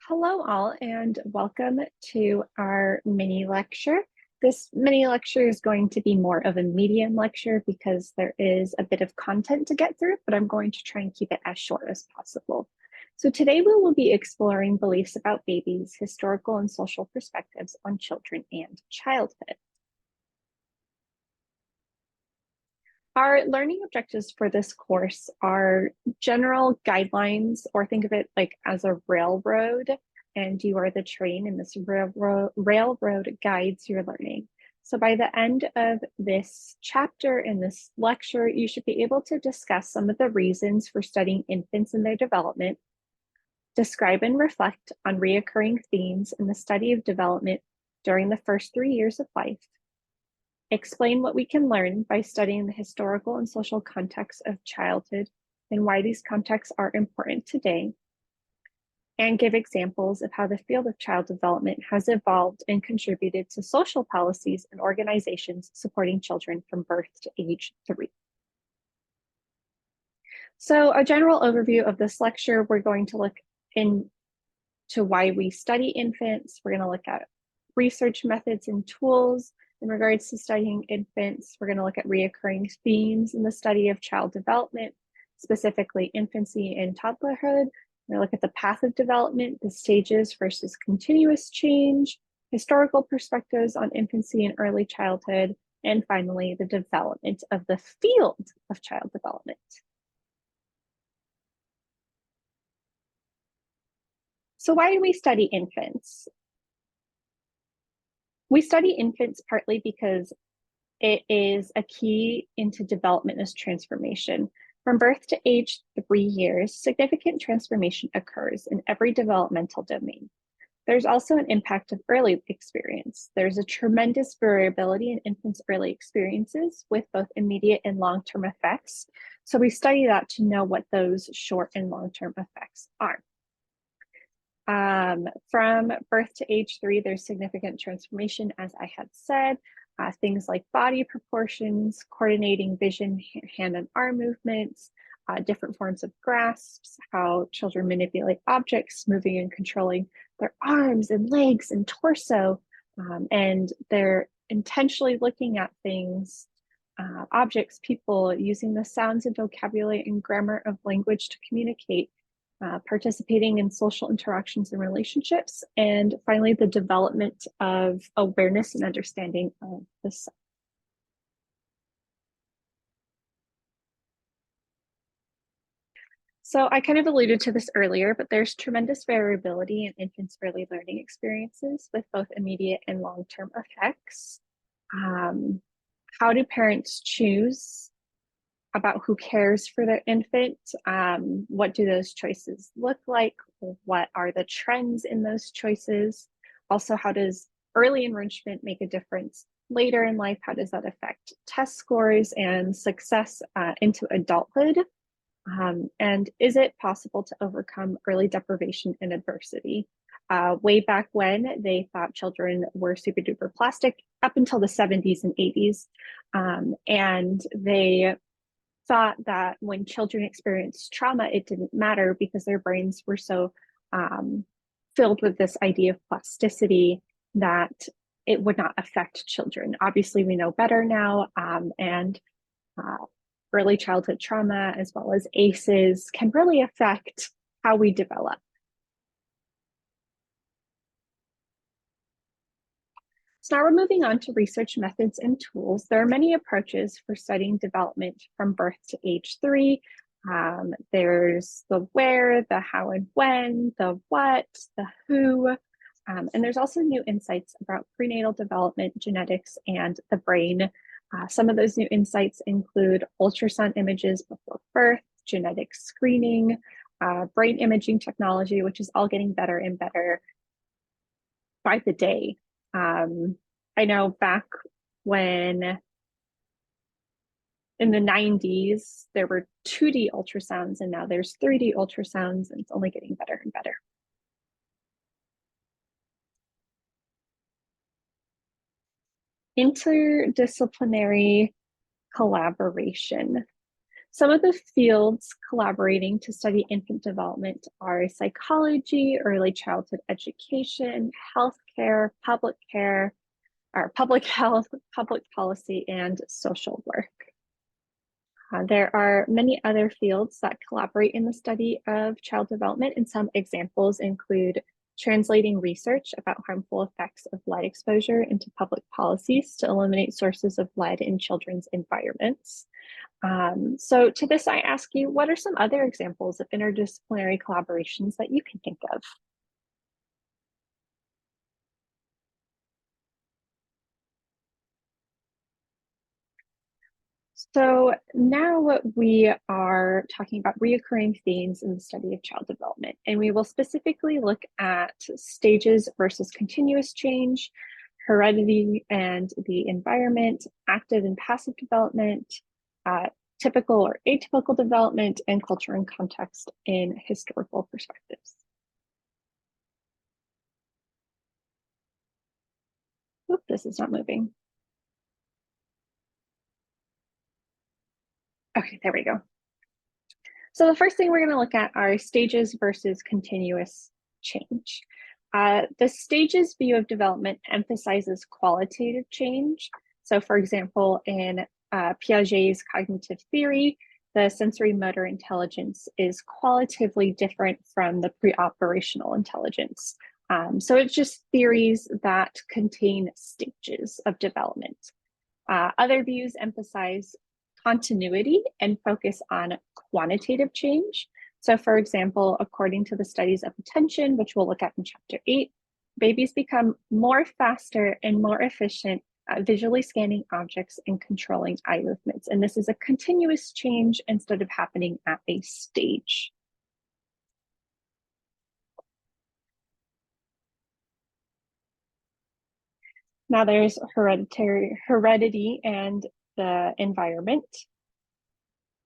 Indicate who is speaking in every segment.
Speaker 1: Hello all and welcome to our mini lecture. This mini lecture is going to be more of a medium lecture because there is a bit of content to get through, but I'm going to try and keep it as short as possible. So today we will be exploring beliefs about babies, historical and social perspectives on children and childhood. Our learning objectives for this course are general guidelines, or think of it like as a railroad, and you are the train, and this railroad guides your learning. So by the end of this chapter in this lecture, you should be able to discuss some of the reasons for studying infants and their development, describe and reflect on reoccurring themes in the study of development during the first 3 years of life, explain what we can learn by studying the historical and social context of childhood and why these contexts are important today, and give examples of how the field of child development has evolved and contributed to social policies and organizations supporting children from birth to age 3. So a general overview of this lecture, we're going to look into why we study infants. We're going to look at research methods and tools in regards to studying infants. We're going to look at reoccurring themes in the study of child development, specifically infancy and toddlerhood. We're going to look at the path of development, the stages versus continuous change, historical perspectives on infancy and early childhood, and finally, the development of the field of child development. So why do we study infants? We study infants partly because it is a key into development as transformation. From birth to age 3 years, significant transformation occurs in every developmental domain. There's also an impact of early experience. There's a tremendous variability in infants' early experiences with both immediate and long-term effects. So we study that to know what those short and long-term effects are. From birth to age 3, there's significant transformation, as I had said. Things like body proportions, coordinating vision, hand and arm movements, different forms of grasps, how children manipulate objects, moving and controlling their arms and legs and torso, and they're intentionally looking at things, objects, people, using the sounds and vocabulary and grammar of language to communicate, participating in social interactions and relationships, and finally, the development of awareness and understanding of the self. So I kind of alluded to this earlier, but there's tremendous variability in infants' early learning experiences with both immediate and long-term effects. How do parents choose about who cares for their infant? What do those choices look like? What are the trends in those choices? Also, how does early enrichment make a difference later in life? How does that affect test scores and success into adulthood? And is it possible to overcome early deprivation and adversity? Way back when, they thought children were super duper plastic up until the 70s and 80s. And they thought that when children experienced trauma, it didn't matter because their brains were so filled with this idea of plasticity that it would not affect children. Obviously, we know better now, and early childhood trauma, as well as ACEs, can really affect how we develop. So now we're moving on to research methods and tools. There are many approaches for studying development from birth to age 3. There's the where, the how and when, the what, the who, and there's also new insights about prenatal development, genetics, and the brain. Some of those new insights include ultrasound images before birth, genetic screening, brain imaging technology, which is all getting better and better by the day. I know back when in the 90s, there were 2D ultrasounds, and now there's 3D ultrasounds, and it's only getting better and better. Interdisciplinary collaboration. Some of the fields collaborating to study infant development are psychology, early childhood education, healthcare, public care, or public health, public policy, and social work. There are many other fields that collaborate in the study of child development, and some examples include translating research about harmful effects of lead exposure into public policies to eliminate sources of lead in children's environments. So to this, I ask you, what are some other examples of interdisciplinary collaborations that you can think of? So now we are talking about reoccurring themes in the study of child development, and we will specifically look at stages versus continuous change, heredity and the environment, active and passive development, typical or atypical development, and culture and context in historical perspectives. Oop, this is not moving. Okay, there we go. So the first thing we're going to look at are stages versus continuous change. The stages view of development emphasizes qualitative change. So for example, in Piaget's cognitive theory, the sensory motor intelligence is qualitatively different from the pre-operational intelligence. So it's just theories that contain stages of development. Other views emphasize continuity and focus on quantitative change. So for example, according to the studies of attention, which we'll look at in chapter 8, babies become more faster and more efficient at visually scanning objects and controlling eye movements. And this is a continuous change instead of happening at a stage. Now there's heredity and the environment.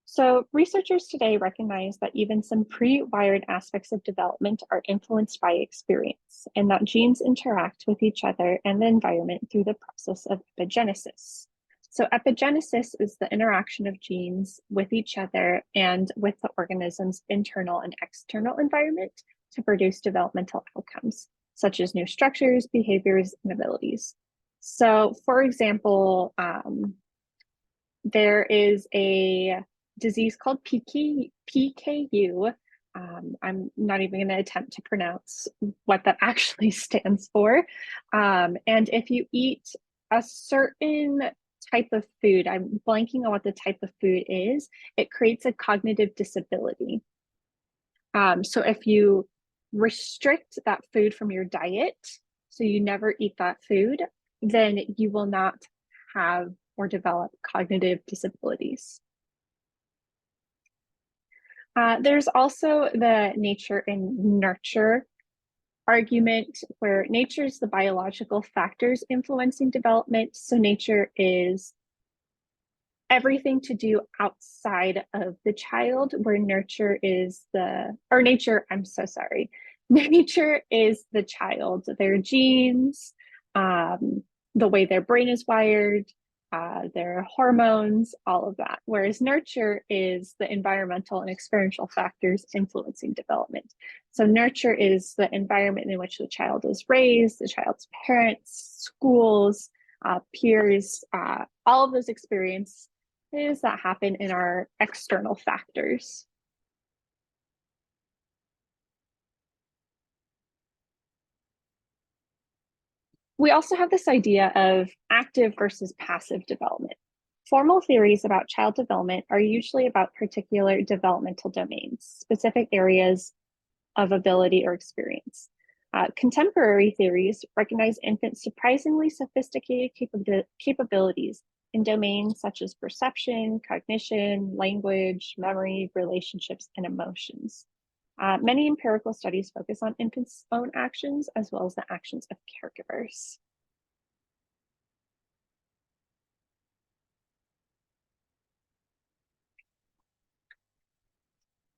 Speaker 1: So researchers today recognize that even some pre-wired aspects of development are influenced by experience, and that genes interact with each other and the environment through the process of epigenesis. So epigenesis is the interaction of genes with each other and with the organism's internal and external environment to produce developmental outcomes, such as new structures, behaviors, and abilities. So for example, there is a disease called PKU. I'm not even going to attempt to pronounce what that actually stands for. And if you eat a certain type of food, I'm blanking on what the type of food is, it creates a cognitive disability. So if you restrict that food from your diet, so you never eat that food, then you will not have or develop cognitive disabilities. There's also the nature and nurture argument, where nature is the biological factors influencing development. So nature is everything to do outside of the child, where nurture is I'm so sorry. Nature is the child, their genes, the way their brain is wired, their hormones, all of that. Whereas nurture is the environmental and experiential factors influencing development. So nurture is the environment in which the child is raised, the child's parents, schools, peers, all of those experiences that happen in our external factors. We also have this idea of active versus passive development. Formal theories about child development are usually about particular developmental domains, specific areas of ability or experience. Contemporary theories recognize infants' surprisingly sophisticated capabilities in domains such as perception, cognition, language, memory, relationships, and emotions. Many empirical studies focus on infants' own actions as well as the actions of caregivers.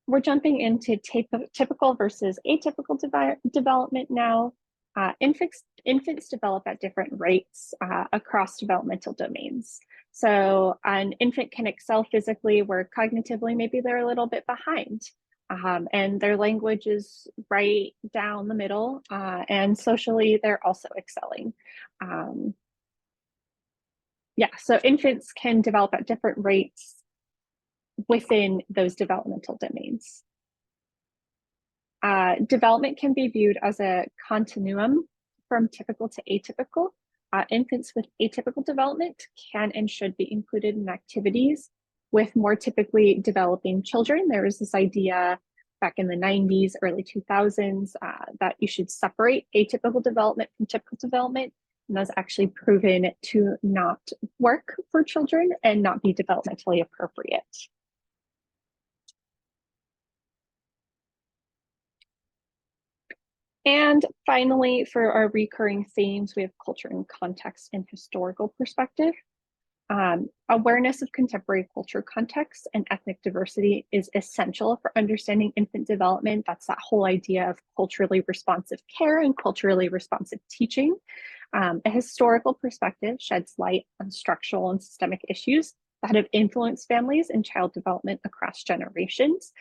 Speaker 1: We're jumping into typical versus atypical development now. Infants develop at different rates across developmental domains. So an infant can excel physically where cognitively maybe they're a little bit behind. And their language is right down the middle, and socially they're also excelling. Um, yeah, so infants can develop at different rates within those developmental domains. Development can be viewed as a continuum from typical to atypical. Infants with atypical development can and should be included in activities with more typically developing children. There was this idea back in the 90s, early 2000s, that you should separate atypical development from typical development. And that's actually proven to not work for children and not be developmentally appropriate. And finally, for our recurring themes, we have culture and context and historical perspective. Awareness of contemporary culture context and ethnic diversity is essential for understanding infant development. That's that whole idea of culturally responsive care and culturally responsive teaching. A historical perspective sheds light on structural and systemic issues that have influenced families and child development across generations.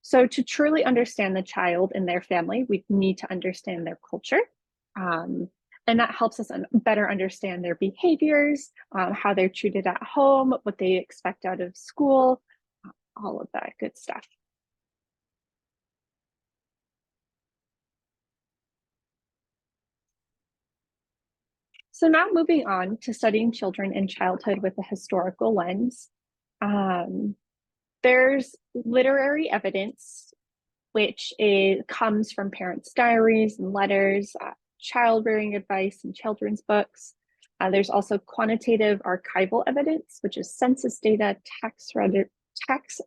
Speaker 1: So to truly understand the child and their family, we need to understand their culture. And that helps us better understand their behaviors, how they're treated at home, what they expect out of school, all of that good stuff. So now moving on to studying children in childhood with a historical lens. There's literary evidence, which comes from parents' diaries and letters, child rearing advice and children's books. There's also quantitative archival evidence, which is census data, tax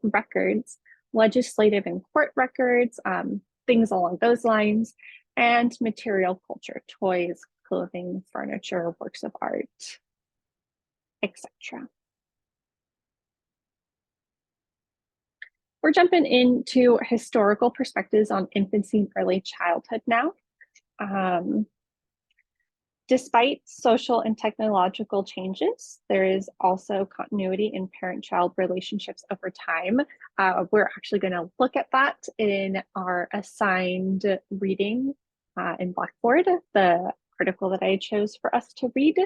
Speaker 1: records, legislative and court records, things along those lines, and material culture, toys, clothing, furniture, works of art, etc. We're jumping into historical perspectives on infancy and early childhood now. Despite social and technological changes, there is also continuity in parent-child relationships over time. We're actually going to look at that in our assigned reading in Blackboard, the article that I chose for us to read.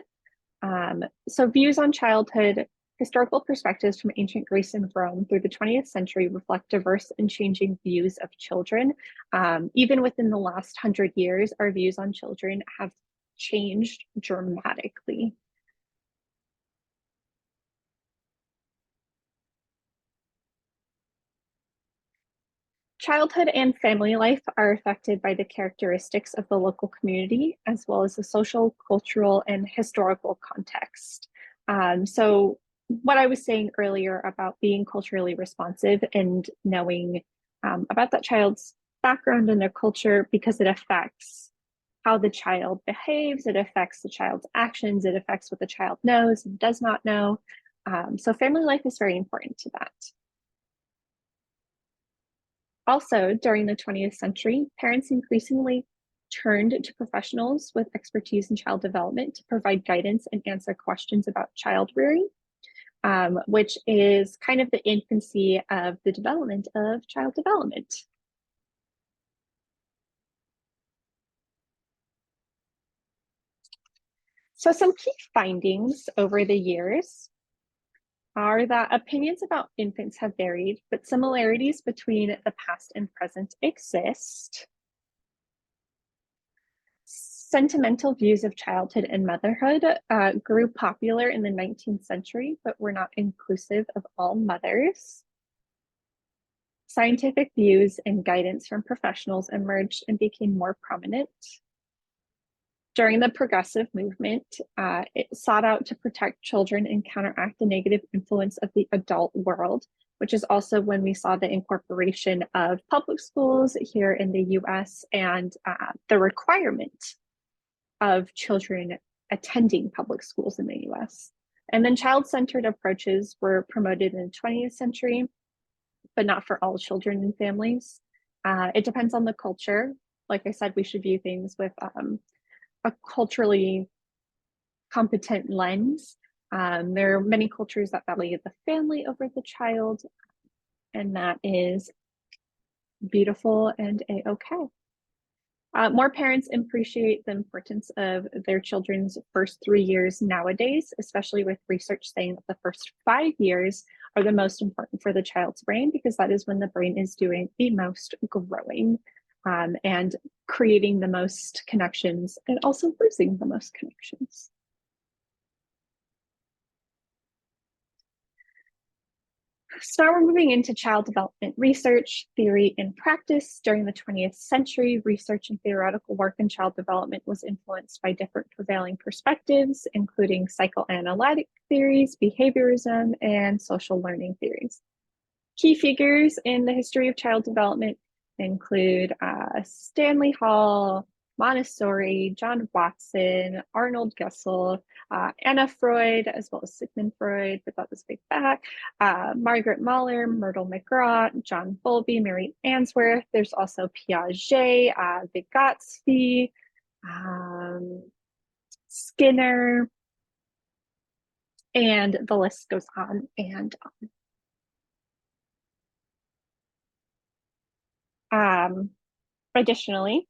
Speaker 1: So views on childhood. Historical perspectives from ancient Greece and Rome through the 20th century reflect diverse and changing views of children. Even within the last 100 years, our views on children have changed dramatically. Childhood and family life are affected by the characteristics of the local community, as well as the social, cultural, and historical context. So what I was saying earlier about being culturally responsive and knowing about that child's background and their culture, because it affects how the child behaves, it affects the child's actions, it affects what the child knows and does not know. So family life is very important to that. Also, during the 20th century, parents increasingly turned to professionals with expertise in child development to provide guidance and answer questions about child rearing, which is kind of the infancy of the development of child development. So some key findings over the years are that opinions about infants have varied, but similarities between the past and present exist. Sentimental views of childhood and motherhood grew popular in the 19th century, but were not inclusive of all mothers. Scientific views and guidance from professionals emerged and became more prominent. During the progressive movement, it sought out to protect children and counteract the negative influence of the adult world, which is also when we saw the incorporation of public schools here in the US and the requirement of children attending public schools in the US. And then child-centered approaches were promoted in the 20th century, but not for all children and families. It depends on the culture. Like I said, we should view things with a culturally competent lens. There are many cultures that value the family over the child, and that is beautiful and a-okay. More parents appreciate the importance of their children's first 3 years nowadays, especially with research saying that the first 5 years are the most important for the child's brain, because that is when the brain is doing the most growing and creating the most connections and also losing the most connections. So now we're moving into child development research, theory, and practice. During the 20th century, research and theoretical work in child development was influenced by different prevailing perspectives, including psychoanalytic theories, behaviorism, and social learning theories. Key figures in the history of child development include Stanley Hall, Montessori, John Watson, Arnold Gessel, Anna Freud, as well as Sigmund Freud, but that was big back, Margaret Mahler, Myrtle McGraw, John Bowlby, Mary Ainsworth. There's also Piaget, Vygotsky, Skinner, and the list goes on and on. Additionally,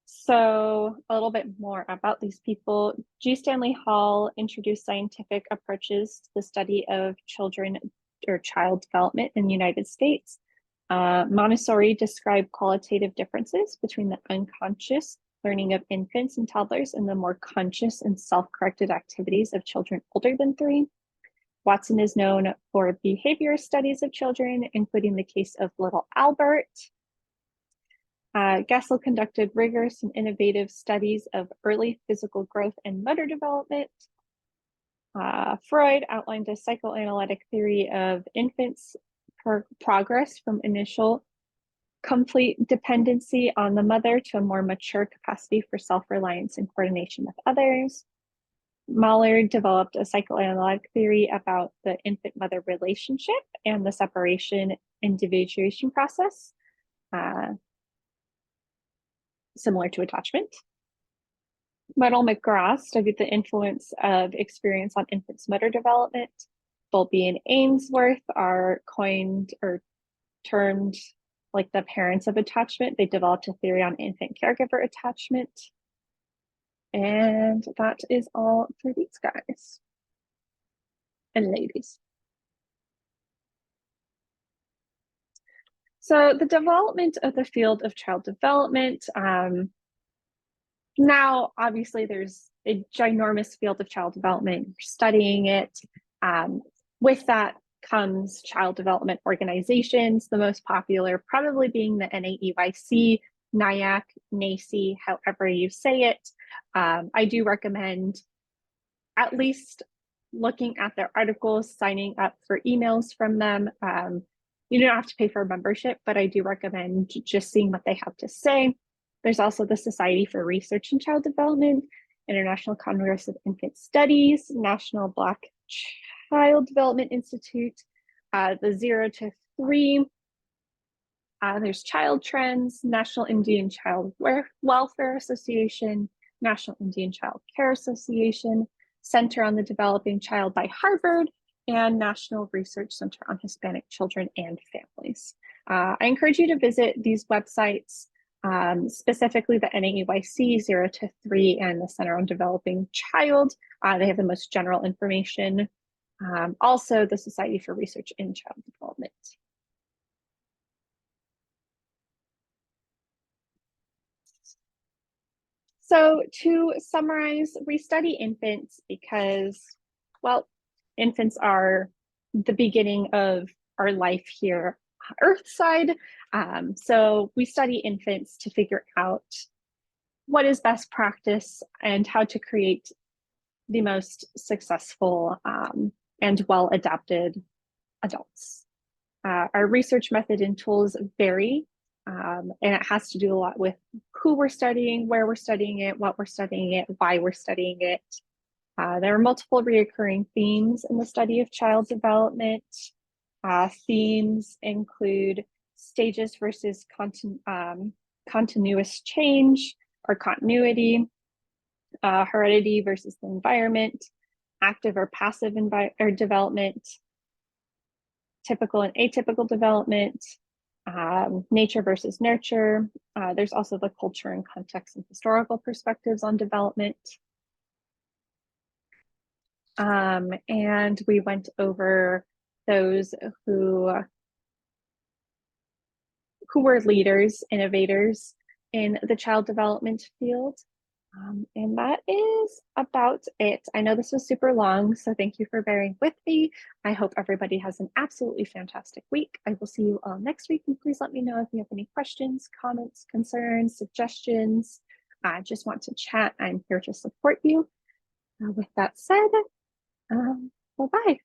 Speaker 1: so a little bit more about these people. G. Stanley Hall introduced scientific approaches to the study of children or child development in the United States. Montessori described qualitative differences between the unconscious learning of infants and toddlers and the more conscious and self-corrected activities of children older than 3. Watson is known for behavior studies of children, including the case of little Albert. Gessel conducted rigorous and innovative studies of early physical growth and motor development. Freud outlined a psychoanalytic theory of infants' progress from initial complete dependency on the mother to a more mature capacity for self-reliance and coordination with others. Mahler developed a psychoanalytic theory about the infant-mother relationship and the separation individuation process. Similar to attachment. Myrtle McGraw studied the influence of experience on infants' motor development. Bowlby and Ainsworth are coined or termed like the parents of attachment. They developed a theory on infant caregiver attachment. And that is all for these guys and ladies. So the development of the field of child development, now obviously there's a ginormous field of child development. You're studying it. With that comes child development organizations, the most popular probably being the NAEYC, NIAC, NACI, however you say it. I do recommend at least looking at their articles, signing up for emails from them. You don't have to pay for a membership, but I do recommend just seeing what they have to say. There's also the Society for Research in Child Development, International Congress of Infant Studies, National Black Child Development Institute, the 0 to 3. There's Child Trends, National Indian Child Welfare Association, National Indian Child Care Association, Center on the Developing Child by Harvard, and National Research Center on Hispanic Children and Families. I encourage you to visit these websites, specifically the NAEYC 0 to 3 and the Center on Developing Child. They have the most general information. Also, the Society for Research in Child Development. So to summarize, we study infants because, well, infants are the beginning of our life here Earthside. So we study infants to figure out what is best practice and how to create the most successful and well-adapted adults. Our research method and tools vary, and it has to do a lot with who we're studying, where we're studying it, what we're studying it, why we're studying it. There are multiple reoccurring themes in the study of child development. Themes include stages versus continuous change or continuity, heredity versus the environment, active or passive development, typical and atypical development, nature versus nurture. There's also the culture and context and historical perspectives on development. And we went over those who were leaders, innovators in the child development field. And that is about it. I know this was super long, so thank you for bearing with me. I hope everybody has an absolutely fantastic week. I will see you all next week, and please let me know if you have any questions, comments, concerns, suggestions. I just want to chat. I'm here to support you. With that said, bye-bye.